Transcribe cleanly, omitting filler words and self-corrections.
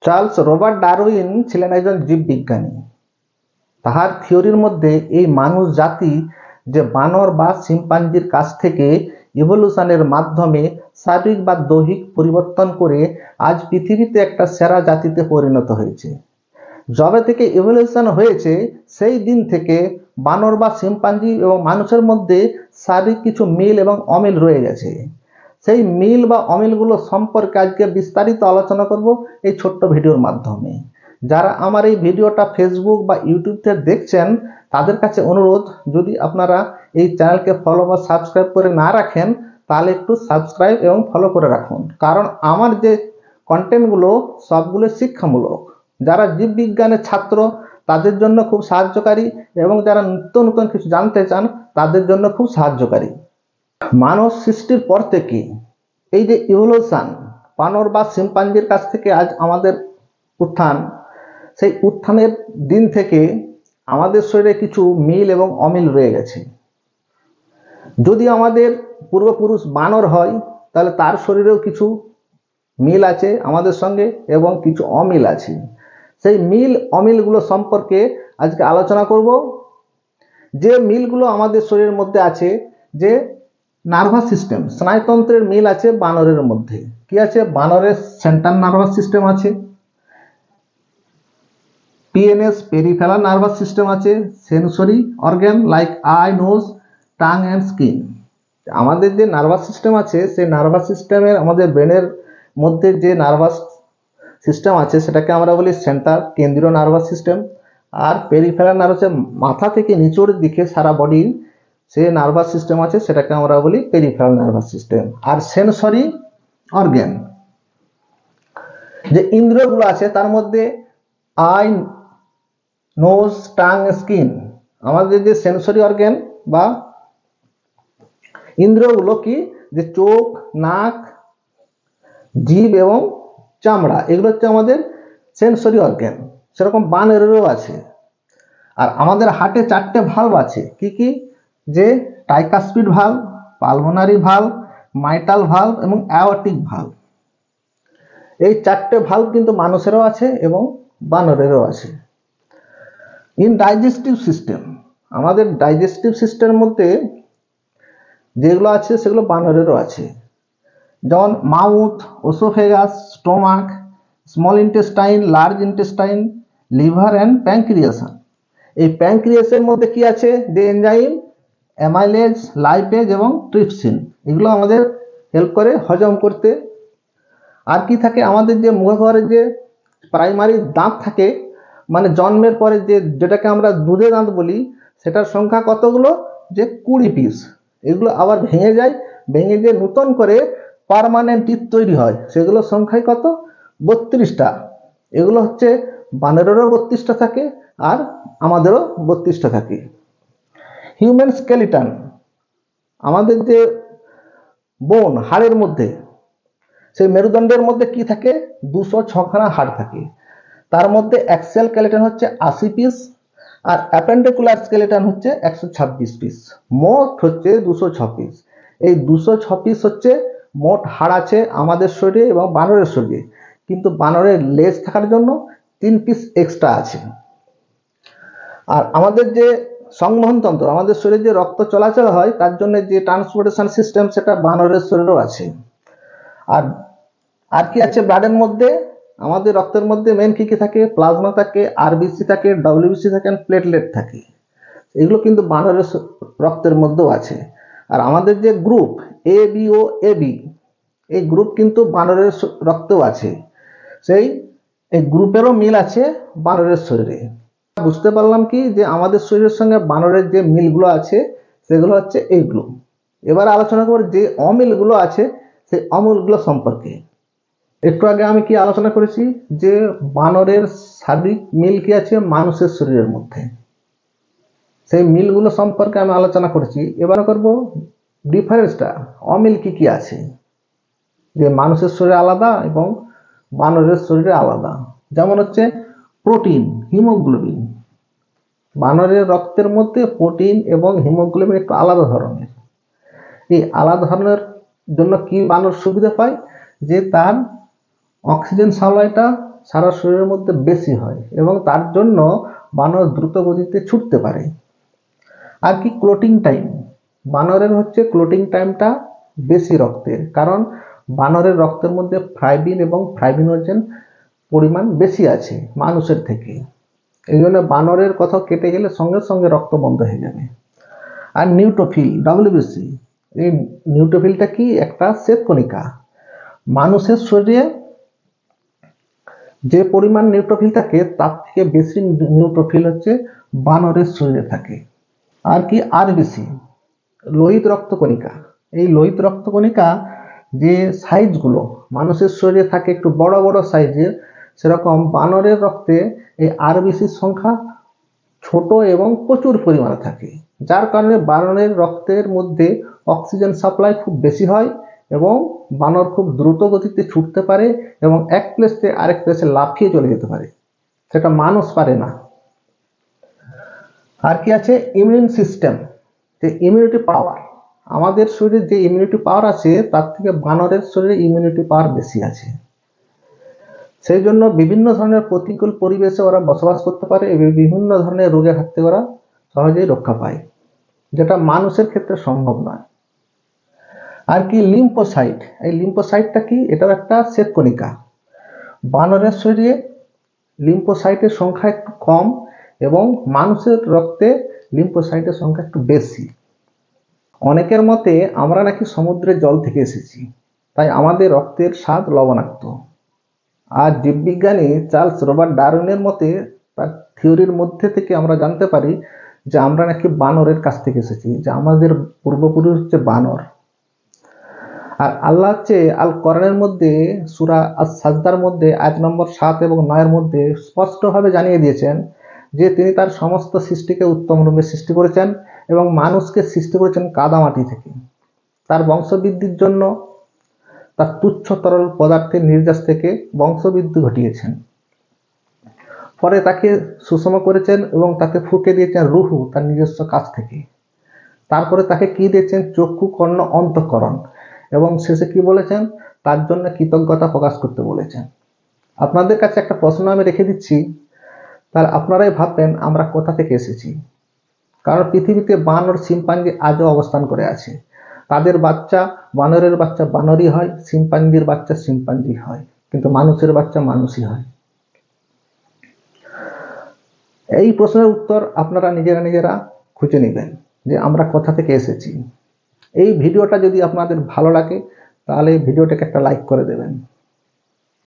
Charles Robert Darwin ছিলেন একজন জীববিজ্ঞানী। তাহার থিওরির মধ্যে এই মানুষ জাতি যে বানর বা শিম্পাঞ্জির কাছ থেকে ইভলিউশনের মাধ্যমে শারীরিক বা দৈহিক পরিবর্তন করে আজ পৃথিবীতে একটা সেরা জাতিতে পরিণত হয়েছে। যবে থেকে ইভলিউশন হয়েছে সেই দিন থেকে বানর বা শিম্পাঞ্জি এবং মানুষের মধ্যে শারীরিক কিছু মিল এবং অমিল রয়ে গেছে। সেই মিল বা অমিলগুলো সম্পর্কে আজকে বিস্তারিত আলোচনা করব এই ছোট্ট ভিডিওর মাধ্যমে। যারা আমার এই ভিডিওটা ফেসবুক বা ইউটিউবতে দেখছেন তাদের কাছে অনুরোধ, যদি আপনারা এই চ্যানেলকে ফলো বা সাবস্ক্রাইব করে না রাখেন তাহলে একটু সাবস্ক্রাইব এবং ফলো করে রাখুন, কারণ আমার যে কন্টেন্টগুলো সবগুলো শিক্ষামূলক। যারা জীববিজ্ঞানের ছাত্র তাদের জন্য খুব সাহায্যকারী এবং যারা নিত্য নতুন কিছু জানতে চান তাদের জন্য খুব সাহায্যকারী। মানব সৃষ্টির পর থেকে এই যে ইভলিউশন, বানর বা শিম্পাঞ্জির কাছ থেকে আজ আমাদের উত্থান, সেই উত্থানের দিন থেকে আমাদের শরীরে কিছু মিল এবং অমিল রয়ে গেছে। যদি আমাদের পূর্বপুরুষ বানর হয় তাহলে তার শরীরেও কিছু মিল আছে আমাদের সঙ্গে এবং কিছু অমিল আছে। সেই মিল অমিলগুলো সম্পর্কে আজকে আলোচনা করব। যে মিলগুলো আমাদের শরীরের মধ্যে আছে, যে নার্ভাস সিস্টেম, স্নায়ুতন্ত্রের মিল আছে বানরের মধ্যে। কি আছে? বানরের সেন্ট্রাল নার্ভাস সিস্টেম আছে, পিএনএস পেরিফেরাল নার্ভাস সিস্টেম আছে, sensory organ like eye, nose, tongue and skin. আমাদের যে নার্ভাস সিস্টেম আছে সেই নার্ভাস সিস্টেমের আমাদের ব্রেনের মধ্যে যে নার্ভাস সিস্টেম আছে সেটাকে আমরা বলি সেন্ট্রাল কেন্দ্রীয় নার্ভাস সিস্টেম। আর পেরিফেরাল নার্ভ হচ্ছে মাথা থেকে নিচের দিকে সারা বডির যে নার্ভাস সিস্টেম আছে সেটাকে আমরা বলি পেরিফেরাল নার্ভাস সিস্টেম। আর সেন্সরি অর্গান, যে ইন্দ্রিয়গুলো আছে তার মধ্যে আই, নোজ, টাং, স্কিন। আমাদের যে সেন্সরি অর্গান বা ইন্দ্রিয়গুলো কি, যে চোখ, নাক, জিভ এবং চামড়া, এগুলো হচ্ছে আমাদের সেন্সরি অর্গান। সেরকম বানরেরও আছে। আর আমাদের হার্টে 4টে ভালভ আছে। কি কি? যে tricuspid valve, pulmonary valve, mitral valve এবং অ্যাওর্টিক ভালভ। এই 4টে ভালভ কিন্তু মানুষেরও আছে এবং বানরেরও আছে। ইন ডাইজেস্টিভ সিস্টেম, আমাদের ডাইজেস্টিভ সিস্টেমের মধ্যে যেগুলো আছে সেগুলো বানরেরও আছে। যেমন mouth, oesophagus, stomach, small intestine, large intestine, liver and pancreas. এই প্যানক্রিয়াসের মধ্যে কি আছে? যে এনজাইম, অ্যামাইলেজ, লাইপেজ এবং ট্রিপসিন, এগুলো আমাদের হেল্প করে হজম করতে। আর কি থাকে? আমাদের যে মুখগহ্বরে যে প্রাইমারি দাঁত থাকে, মানে জন্মের পরে যেটাকে আমরা দুধে দাঁত বলি, সেটার সংখ্যা কতগুলো? যে 20 পিস। এগুলো আবার ভেঙে যায়, ভেঙে যে নতুন করে পার্মানেন্ট টিথ তৈরি হয়, সেগুলোর সংখ্যায় কত? 32টা। এগুলো হচ্ছে বানরেরও 32টা থাকে আর আমাদেরও 32টা থাকে। হিউম্যান স্কেলিটন, আমাদের যে বোন, হাড়ের মধ্যে, সেই মেরুদণ্ডের মধ্যে কি থাকে? 206খানা হাড় থাকে। তার মধ্যে অ্যাক্সিয়াল স্কেলিটন হচ্ছে 80 পিস আর অ্যাপেন্ডিকুলার স্কেলিটন হচ্ছে 126 পিস। মোট হচ্ছে 206 পিস। এই 206 পিস হচ্ছে মোট হাড় আছে আমাদের শরীরে এবং বানরের শরীরে। কিন্তু বানরের লেজ থাকার জন্য 3 পিস এক্সট্রা আছে। আর আমাদের যে সংবহনতন্ত্র, আমাদের শরীরে যে রক্ত চলাচল হয় তার জন্য যে ট্রান্সপোর্টেশন সিস্টেম, সেটা বানরের শরীরেও আছে। আর কি আছে ব্লাডের মধ্যে? আমাদের রক্তের মধ্যে মেন কি কি থাকে? প্লাজমা থাকে, আরবিসি থাকে, ডব্লিউবিসি থাকে, প্লেটলেট থাকে। এগুলো কিন্তু বানরের রক্তের মধ্যেও আছে। আর আমাদের যে গ্রুপ এ, বি ও এবি, এই গ্রুপ কিন্তু বানরের রক্তেও আছে। এই গ্রুপেরও মিল আছে বানরের শরীরে। বুঝতে পারলাম কি, যে আমাদের শরীরের সঙ্গে বানরের যে মিলগুলো আছে সেগুলো হচ্ছে এইগুলো। এবার আলোচনা করব যে অমিলগুলো আছে সেই অমিলগুলো সম্পর্কে। একটু আগে আমি কি আলোচনা করেছি? যে বানরের শারীরিক মিল কি আছে মানুষের শরীরের মধ্যে, সেই মিলগুলো সম্পর্কে আমি আলোচনা করেছি। এবার করব ডিফারেন্সটা, অমিল কি কি আছে, যে মানুষের শরীরে আলাদা এবং বানরের শরীরে আলাদা। যেমন হচ্ছে প্রোটিন, হিমোগ্লোবিন। বানরের রক্তের মধ্যে প্রোটিন এবং হিমোগ্লোবিন একটু আলাদা ধরনের। এই আলাদা ধরনের জন্য কি বানর সুবিধা পায়? যে তার অক্সিজেন সাপ্লাইটা সারা শরীরের মধ্যে বেশি হয় এবং তার জন্য বানর দ্রুত গতিতে ছুটতে পারে। আর কি ক্লোটিং টাইম, বানরের হচ্ছে ক্লোটিং টাইমটা বেশি রক্তের, কারণ বানরের রক্তের মধ্যে ফাইব্রিন এবং ফাইব্রিনোজেন পরিমাণ বেশি আছে মানুষের থেকে। এই জন্য বানরের কোথাও কেটে গেলে সঙ্গে সঙ্গে রক্ত বন্ধ হয়ে যাবে। আর নিউট্রোফিল, ডব্লিউবিসি, এই নিউট্রোফিলটা কি একটা শ্বেতকণিকা। মানুষের শরীরে যে পরিমাণ নিউট্রোফিল থাকে তার থেকে বেশি নিউট্রোফিল হচ্ছে বানরের শরীরে থাকে। আর কি আরবিসি, লোহিত রক্তকণিকা। এই লোহিত রক্তকণিকা যে সাইজগুলো মানুষের শরীরে থাকে একটু বড় বড় সাইজের, সেরকম বানরের রক্তে এই আরবিসির সংখ্যা ছোট এবং প্রচুর পরিমাণে থাকে, যার কারণে বানরের রক্তের মধ্যে অক্সিজেন সাপ্লাই খুব বেশি হয় এবং বানর খুব দ্রুত গতিতে ছুটতে পারে এবং এক প্লেস থেকে আরেক প্লেসে লাফিয়ে চলে যেতে পারে, সেটা মানুষ পারে না। আর কি আছে ইমিউন সিস্টেম, যে ইমিউনিটি পাওয়ার, আমাদের শরীরে যে ইমিউনিটি পাওয়ার আছে তার থেকে বানরের শরীরে ইমিউনিটি পাওয়ার বেশি আছে। সেই জন্য বিভিন্ন ধরনের প্রতিকূল পরিবেশে ওরা বসবাস করতে পারে এবং বিভিন্ন ধরনের রোগের হাত থেকে ওরা সহজেই রক্ষা পায়, যেটা মানুষের ক্ষেত্রে সম্ভব নয়। আর কি লিম্ফোসাইট, এই লিম্ফোসাইটটা কি, এটাও একটা শ্বেতকণিকা। বানরের শরীরে লিম্ফোসাইটের সংখ্যা একটু কম এবং মানুষের রক্তে লিম্ফোসাইটের সংখ্যা একটু বেশি। অনেকের মতে আমরা নাকি সমুদ্রের জল থেকে এসেছি, তাই আমাদের রক্তের স্বাদ লবণাক্ত। আর জীববিজ্ঞানী চার্লস রবার্ট ডারউইনের মতে তার থিওরির মধ্যে থেকে আমরা জানতে পারি যে আমরা নাকি বানরের কাছ থেকে এসেছি, যে আমাদের পূর্বপুরুষ হচ্ছে বানর। আর আল্লাহ হচ্ছে আল কোরআনের মধ্যে সূরা আস-সাজদার মধ্যে আয়াত নম্বর 7 এবং 9 মধ্যে স্পষ্টভাবে জানিয়ে দিয়েছেন যে তিনি তার সমস্ত সৃষ্টিকে উত্তম রূপে সৃষ্টি করেছেন এবং মানুষকে সৃষ্টি করেছেন কাদামাটি থেকে। তার বংশবৃদ্ধির জন্য তার তুচ্ছ তরল পদার্থের নির্যাস থেকে বংশবৃদ্ধি ঘটিয়েছেন। পরে তাকে সুষম করেছেন এবং তাকে ফুঁকে দিয়েছেন রুহু, তার নিজস্ব কাছ থেকে। তারপরে তাকে কি দিয়েছেন, চক্ষু, কর্ণ, অন্তঃকরণ, এবং শেষে কি বলেছেন, তার জন্য কৃতজ্ঞতা প্রকাশ করতে বলেছেন। আপনাদের কাছে একটা প্রশ্ন আমি রেখে দিচ্ছি, তাহলে আপনারাই ভাববেন আমরা কোথা থেকে এসেছি। কারণ পৃথিবীতে বানর, শিম্পাঞ্জি আজও অবস্থান করে আছে। তাদের বাচ্চা, বানরের বাচ্চা বানরই হয়, শিম্পাঞ্জির বাচ্চা শিম্পাঞ্জি হয়, কিন্তু মানুষের বাচ্চা মানুষই হয়। এই প্রশ্নের উত্তর আপনারা নিজেরা নিজেরা খুঁজে নেবেন যে আমরা কোথা থেকে এসেছি। এই ভিডিওটা যদি আপনাদের ভালো লাগে তাহলে ভিডিওটাকে একটা লাইক করে দেবেন।